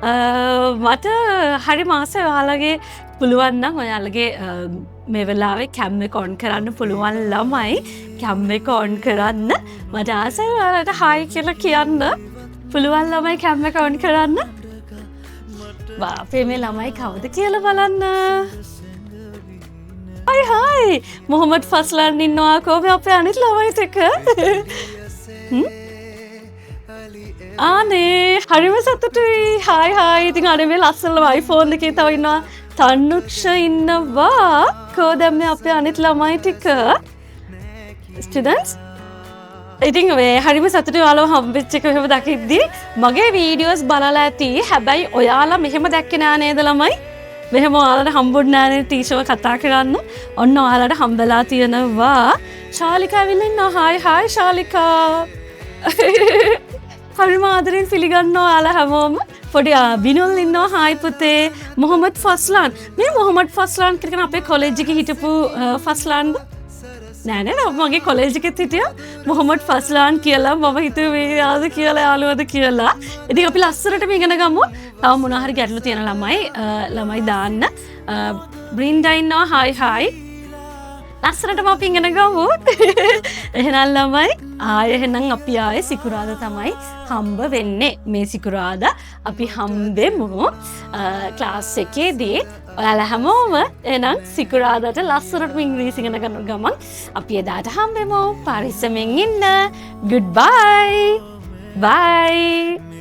මට හරි මාස ඔයාලගේ පුළුවන් නම් ඔයාලගේ මේ වෙලාවේ කැම් එක ඔන් කරන්න පුළුවන් ළමයි කැම් එක ඔන් කරන්න මට ආසයි ඔයාලට හායි කියලා කියන්න පුළුවන් ළමයි කැම් එක ඔන් කරන්න අපේ මේ ළමයි කවුද කියලා බලන්න හායි මොහොමඩ් ෆස්ලාන් ඉන්නවා කොහොම අපේ අනිත් ළමයිත් එක්ක ආනේ හරිම සතුටුයි හායි ඉතින් අර මේ ලස්සන iPhone එකේ තව ඉන්නවා තනුක්ෂ ඉන්නවා කෝ දැන් මේ අපේ අනිත් ළමයි ටික ස්ටුඩන්ට්ස් ඉතින් මේ හරිම සතුටුයි ඔයාලව හම්බෙච්ච එක එහෙම දකිද්දී මගේ වීඩියෝස් බලලා ඇති හැබැයි ඔයාලා මෙහෙම දැක්කේ නෑ නේද ළමයි මෙහෙම ඔයාලට හම්බුන්නේ නෑ නේද ටීචර්ව කතා කරන්න ඔන්න ඔයාලට හම්බෙලා තියෙනවා ශාලිකා ඇවිල්ලා ඉන්නවා හායි ශාලිකා හරිම ආදරෙන් පිළිගන්නවා ඔයාලා හැමෝම පොඩි බිනුල් ඉන්නවා හායි පුතේ මොහොමඩ් ෆස්ලාන් මේ මොහොමඩ් ෆස්ලාන් කියන අපේ කොලෙජ් එකේ හිටපු ෆස්ලාන් නෑ මගේ කොලෙජ් එකෙත් හිටියා මොහොමඩ් ෆස්ලාන් කියලා මම හිතුවේ මේ යාළුවද කියලා යාළුවද කියලා ඉතින් අපි ලස්සරට මේ ඉගෙන ගමු තව මොනවා හරි ගැටලු තියෙන ළමයි දාන්න බ්‍රින්ඩා ඉන්නවා හායි ලස්සනටම අපි ඉගෙන ගමු එහෙනම් ළමයි එහෙනම් අපි ආයේ සිකුරාදා තමයි හම්බ වෙන්නේ මේ සිකුරාදා අපි හම්බෙමු ක්ලාස් එකේදී ඔයාලා හැමෝම එහෙනම් සිකුරාදාට ලස්සනටම ඉංග්‍රීසි ඉගෙන ගන්න ගමන් අපි එදාට හම්බෙමු පරිස්සමෙන් ඉන්න goodbye bye